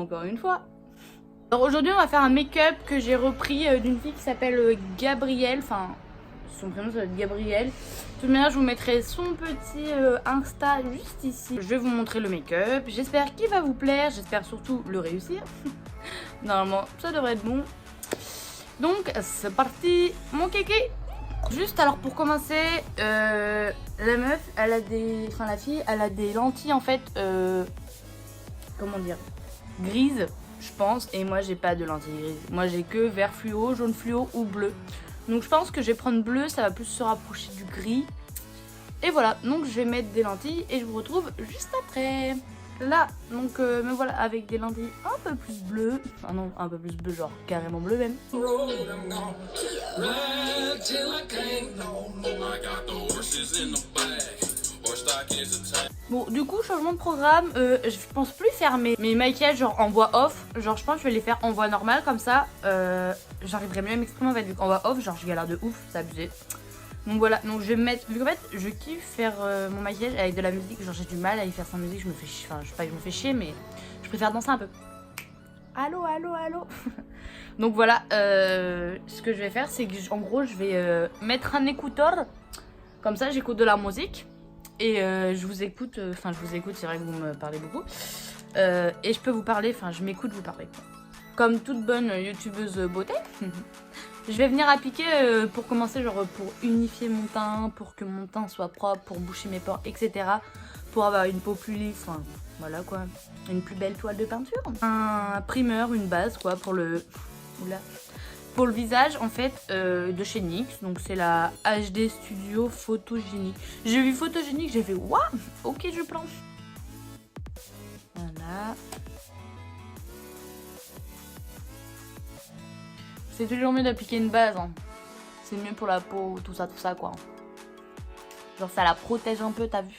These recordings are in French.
encore une fois. Alors aujourd'hui on va faire un make-up que j'ai repris d'une fille qui s'appelle Gabrielle, enfin son prénom ça va être Gabrielle. De toute manière je vous mettrai son petit Insta juste ici. Je vais vous montrer le make-up, j'espère qu'il va vous plaire, j'espère surtout le réussir. Normalement ça devrait être bon. Donc c'est parti mon kéké. Juste alors pour commencer, la meuf elle a des, enfin la fille elle a des lentilles en fait, comment dire, grises je pense, et moi j'ai pas de lentilles grises. Moi j'ai que vert fluo, jaune fluo ou bleu. Donc je pense que je vais prendre bleu, ça va plus se rapprocher du gris. Et voilà, donc je vais mettre des lentilles et je vous retrouve juste après. Là, donc me voilà avec des lentilles un peu plus bleues. Enfin non, un peu plus bleu, genre carrément bleu même. Bon, du coup, changement de programme, je pense plus faire mes maquillages genre en voix off. Genre, je pense que je vais les faire en voix normale, comme ça, j'arriverai mieux à m'exprimer en fait, vu qu'en voix off, genre, je galère de ouf, c'est abusé. Donc voilà, donc je vais mettre, vu qu'en fait, je kiffe faire mon maquillage avec de la musique, genre, j'ai du mal à y faire sans musique, je me fais chier, enfin, je sais pas que je me fais chier, mais je préfère danser un peu. Allô, allô, allô. Donc voilà, ce que je vais faire, c'est que, en gros, je vais mettre un écouteur, comme ça, j'écoute de la musique. Et je vous écoute, enfin je vous écoute, c'est vrai que vous me parlez beaucoup. Et je peux vous parler, enfin je m'écoute vous parler. Comme toute bonne youtubeuse beauté. Je vais venir appliquer pour commencer, genre pour unifier mon teint, pour que mon teint soit propre, pour boucher mes pores, etc. Pour avoir une peau plus lisse, enfin voilà quoi. Une plus belle toile de peinture. Un primeur, une base quoi pour le... Oula. Pour le visage en fait de chez NYX, donc c'est la HD Studio Photogénique. J'ai vu Photogénique, j'ai fait waouh, ok je plante. Voilà. C'est toujours mieux d'appliquer une base, hein. C'est mieux pour la peau, tout ça quoi. Genre ça la protège un peu, t'as vu.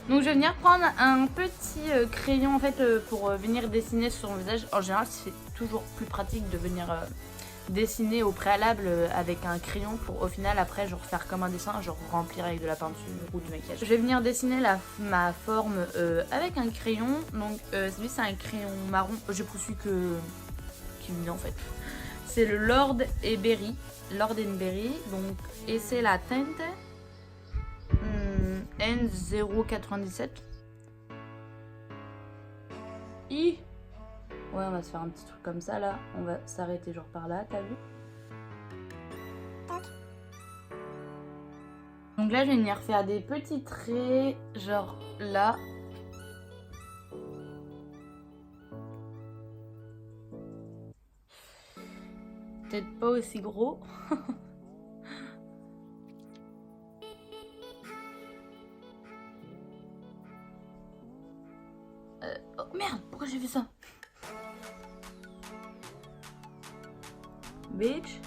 Donc je vais venir prendre un petit crayon en fait pour venir dessiner sur mon visage. En général c'est toujours plus pratique de venir... dessiner au préalable avec un crayon pour au final après genre faire comme un dessin, genre remplir avec de la peinture ou du maquillage. Je vais venir dessiner ma forme avec un crayon, donc celui c'est un crayon marron, j'ai pris celui qui me vient en fait. C'est le Lord Berry, donc, et c'est la teinte N097. Ouais, on va se faire un petit truc comme ça là. On va s'arrêter genre par là, t'as vu? Donc là, je vais venir faire des petits traits, genre là. Peut-être pas aussi gros. Oh merde, pourquoi j'ai fait ça? Bitch.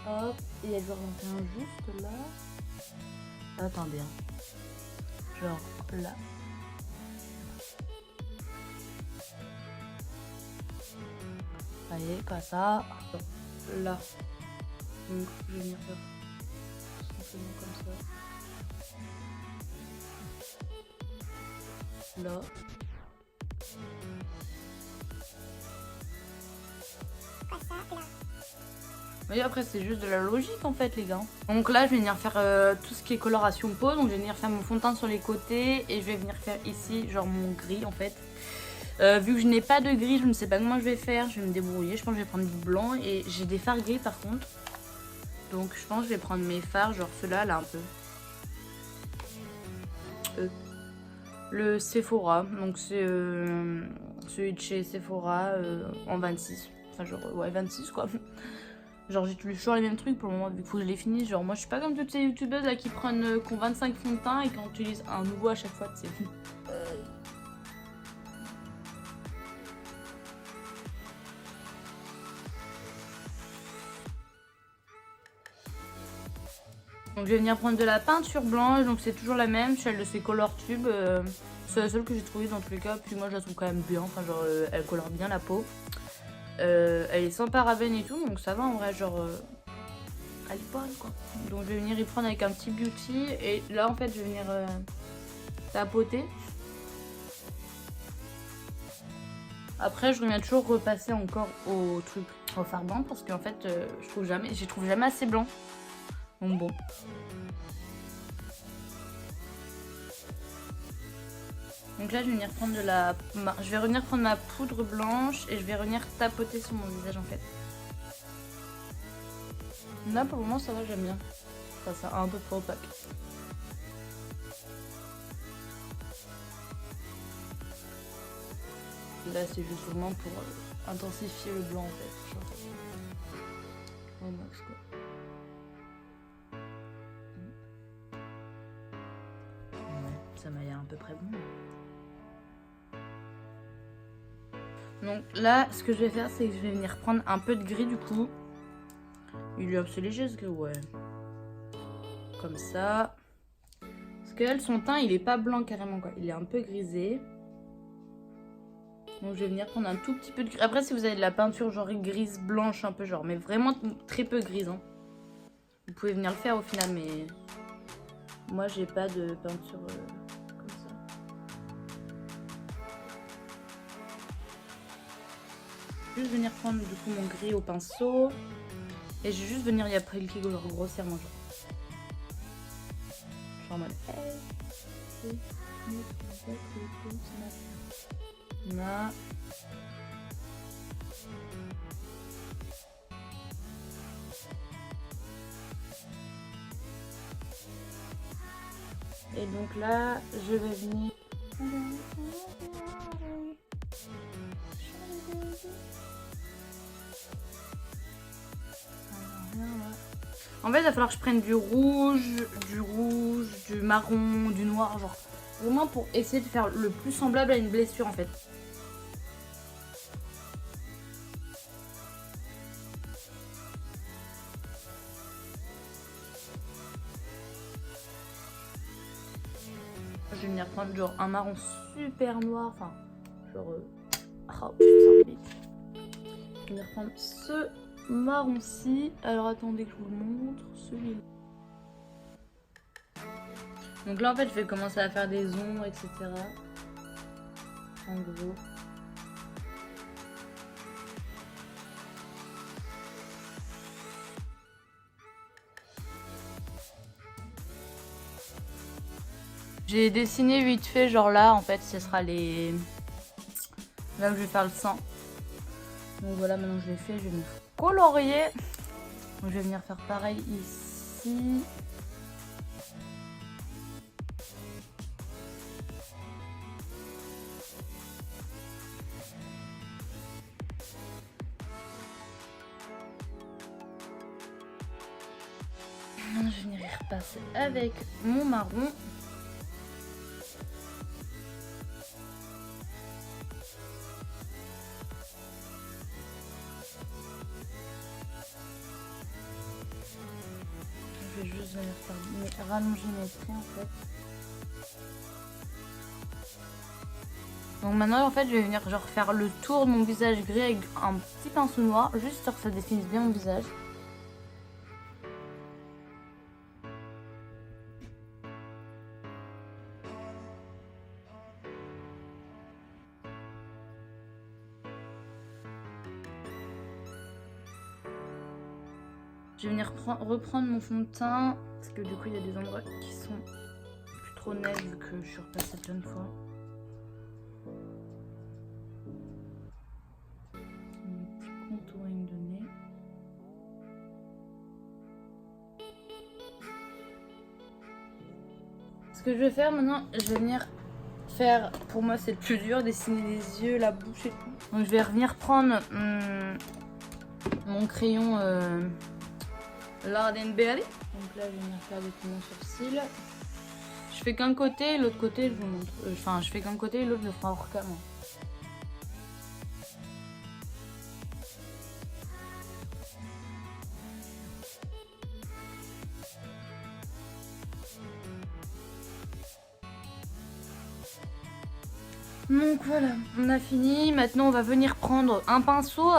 Hop, et elle doit rentrer un juste là. Attendez, hein. Genre là. Allez, comme ça. Là. Donc je vais venir faire simplement comme ça. Là. Oui, après c'est juste de la logique en fait les gars. Donc là je vais venir faire tout ce qui est coloration peau. Donc je vais venir faire mon fond de teint sur les côtés. Et je vais venir faire ici genre mon gris en fait. Vu que je n'ai pas de gris, je ne sais pas comment je vais faire. Je vais me débrouiller, je pense que je vais prendre du blanc. Et j'ai des fards gris par contre. Donc je pense que je vais prendre mes fards, genre ceux-là là un peu. Le Sephora, donc c'est celui de chez Sephora en 26. Enfin genre ouais 26 quoi. Genre j'utilise toujours les mêmes trucs pour le moment vu qu'il faut que je les finisse. Genre moi je suis pas comme toutes ces youtubeuses là qui prennent qui ont 25 fonds de teint et qui en utilisent un nouveau à chaque fois, tu sais. Donc je vais venir prendre de la peinture blanche, donc c'est toujours la même, celle de ces Color Tube. C'est la seule que j'ai trouvée dans tous les cas, puis moi je la trouve quand même bien, enfin genre elle colore bien la peau. Elle est sans parabènes et tout, donc ça va en vrai, genre elle est bonne quoi. Donc je vais venir y prendre avec un petit beauty. Et là en fait je vais venir tapoter. Après je reviens toujours repasser encore au truc, au fard-blanc, parce qu'en fait je trouve jamais assez blanc. Donc bon. Donc là je vais venir prendre je vais revenir prendre ma poudre blanche et je vais revenir tapoter sur mon visage en fait. Là pour le moment ça va, j'aime bien. Enfin, c'est un peu trop opaque. Là c'est juste vraiment pour intensifier le blanc en fait. Genre, au max quoi. Ouais, ça m'a l'air à peu près bon. Donc là ce que je vais faire c'est que je vais venir prendre un peu de gris du coup. Il est assez léger ce gris, ouais. Comme ça. Parce qu'elle, son teint il est pas blanc carrément quoi. Il est un peu grisé. Donc je vais venir prendre un tout petit peu de gris. Après si vous avez de la peinture genre grise blanche un peu genre, mais vraiment très peu grise hein. Vous pouvez venir le faire au final, mais moi j'ai pas de peinture comme ça. Juste venir prendre du coup mon gris au pinceau. Et je vais juste venir y appliquer genre grossièrement genre. Genre en mode là. Et donc là, je vais venir. En fait, il va falloir que je prenne du rouge, du marron, du noir, genre vraiment pour essayer de faire le plus semblable à une blessure en fait. Je vais venir prendre genre un marron super noir, enfin genre oh, putain, je vais venir prendre ce marron-ci. Alors attendez que je vous le montre, celui-là. Donc là en fait je vais commencer à faire des ombres, etc. En gros. J'ai dessiné vite fait, genre là en fait ce sera les... Là où je vais faire le sang. Donc voilà, maintenant je l'ai fait, je vais me colorier. Donc je vais venir faire pareil ici. Maintenant je vais venir y repasser avec mon marron. Je vais juste venir faire rallonger mes traits en fait. Donc maintenant en fait je vais venir genre faire le tour de mon visage gris avec un petit pinceau noir, juste pour que ça définisse bien mon visage. Je vais venir reprendre mon fond de teint, parce que du coup il y a des endroits qui sont plus trop nets vu que je suis repassée plein de fois. Un petit contouring de nez. Ce que je vais faire maintenant, je vais venir faire, pour moi c'est le plus dur, dessiner les yeux, la bouche et tout. Donc je vais revenir prendre mon crayon Lardensberry. Donc là je vais venir faire avec mon sourcil. Je fais qu'un côté, l'autre côté je vous montre. Enfin je fais qu'un côté et l'autre je le ferai hors cam. Donc voilà, on a fini. Maintenant on va venir prendre un pinceau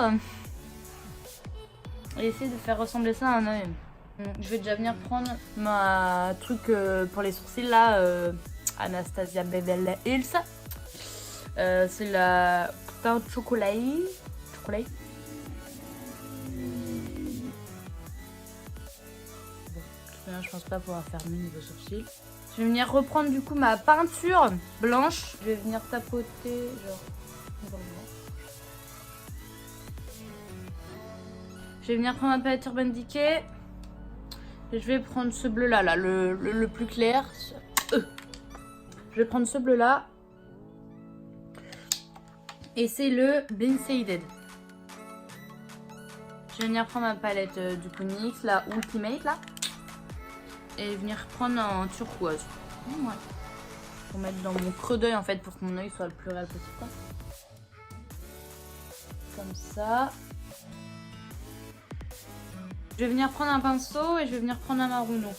et essayer de faire ressembler ça à un œil. Je vais déjà venir prendre ma truc pour les sourcils là, Anastasia Beverly Hills. C'est la teinte chocolat. Bon, je pense pas pouvoir faire mieux niveau sourcils. Je vais venir reprendre du coup ma peinture blanche. Je vais venir tapoter genre. Je vais venir prendre ma palette Urban Decay. Et je vais prendre ce bleu là, le plus clair. Je vais prendre ce bleu là. Et c'est le Blindsided. Je vais venir prendre ma palette du coup NYX, la Ultimate là. Et venir prendre un turquoise. Ouais. Pour mettre dans mon creux d'œil en fait, pour que mon œil soit le plus réel possible. Comme ça. Je vais venir prendre un pinceau et je vais venir prendre un marron. Donc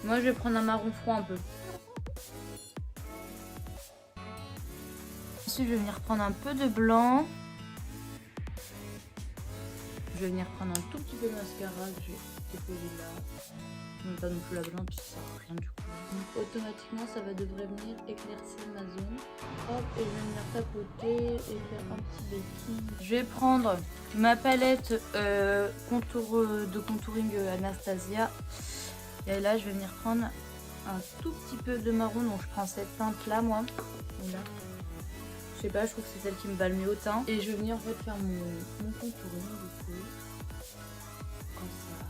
moi je vais prendre un marron froid un peu. Ensuite je vais venir prendre un peu de blanc. Je vais venir prendre un tout petit peu de mascara que j'ai déposé là. Non, pas non plus la blanche parce que ça sert à rien du coup. Donc automatiquement ça va devrait venir éclaircir ma zone. Hop, et je vais venir tapoter et faire un petit baking. Je vais prendre ma palette de contouring Anastasia. Et là je vais venir prendre un tout petit peu de marron. Donc je prends cette teinte là moi. Là. Je sais pas, je trouve que c'est celle qui me va le mieux au teint. Et je vais venir en fait faire mon contouring du coup. Comme ça.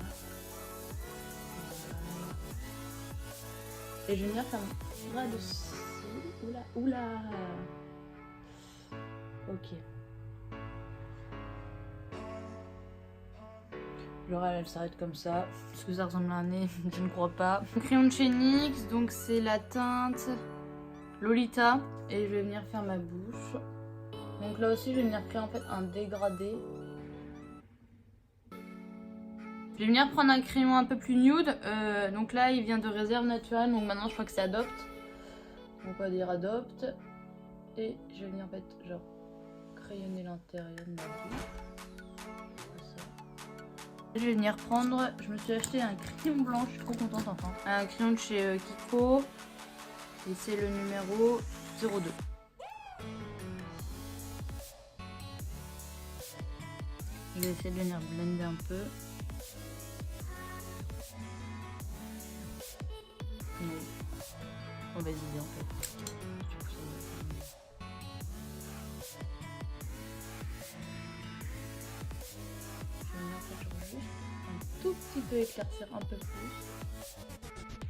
Et je vais venir faire mon bras de cils. Oula, oula. Ok. Genre elle s'arrête comme ça. Est-ce que ça ressemble à un nez? Je ne crois pas. Mon crayon de chez NYX, donc c'est la teinte Lolita. Et je vais venir faire ma bouche. Donc là aussi je vais venir créer en fait un dégradé. Je vais venir prendre un crayon un peu plus nude. Donc là il vient de Réserve Naturelle. Donc maintenant je crois que c'est Adopt. Donc on va dire Adopt. Et je vais venir en fait genre crayonner l'intérieur de ma bouche. Je vais venir prendre, je me suis acheté un crayon blanc, je suis trop contente enfin. Un crayon de chez Kiko. Et c'est le numéro 02. Je vais essayer de venir blender un peu. Mais mauvaise idée en fait. Tout petit peu éclaircir un peu plus,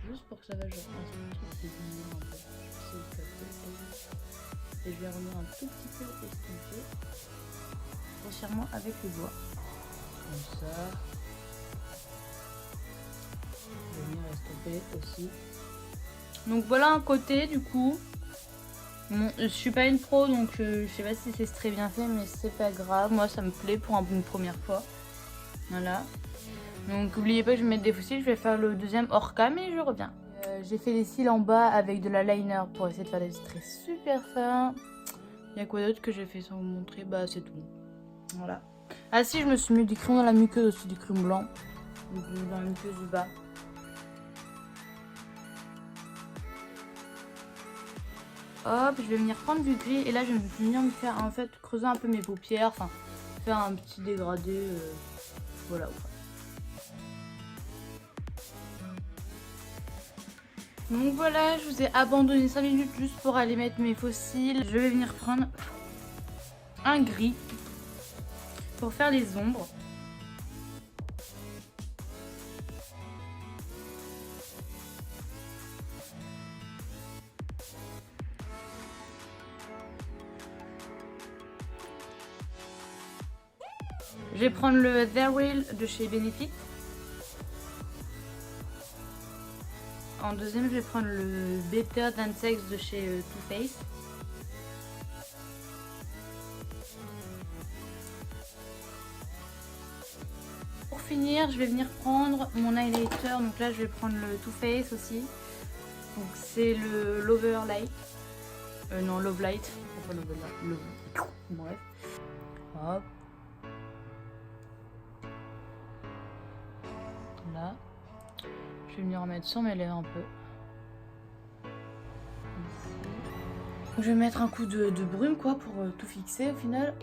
juste pour que ça va genre un truc de lumière un peu. Et je vais revenir un tout petit peu estomper grossièrement avec le doigt, comme ça. Je vais venir estomper aussi. Donc voilà un côté du coup. Bon, je suis pas une pro donc je sais pas si c'est très bien fait, mais c'est pas grave, moi ça me plaît pour une première fois. Voilà. Donc n'oubliez pas que je vais mettre des fossiles, je vais faire le deuxième hors cam et je reviens. J'ai fait les cils en bas avec de la liner pour essayer de faire des traits super fins. Il y a quoi d'autre que j'ai fait sans vous montrer? Bah c'est tout. Voilà. Ah si, je me suis mis du crayon dans la muqueuse aussi, du crayon blanc. Dans la muqueuse du bas. Hop, je vais venir prendre du gris et là je vais venir me faire en fait creuser un peu mes paupières, enfin faire un petit dégradé. Voilà. Donc voilà, je vous ai abandonné 5 minutes juste pour aller mettre mes faux cils. Je vais venir prendre un gris pour faire les ombres. Je vais prendre le There Will de chez Benefit. En deuxième, je vais prendre le Better Than Sex de chez Too Faced. Pour finir, je vais venir prendre mon highlighter. Donc là, je vais prendre le Too Faced aussi. Donc c'est le Lover Light. Non, Love Light. Pourquoi Love Light? Bref. Hop. Voilà. Je vais venir en mettre sur mes lèvres un peu. Ici. Je vais mettre un coup de brume quoi pour tout fixer au final.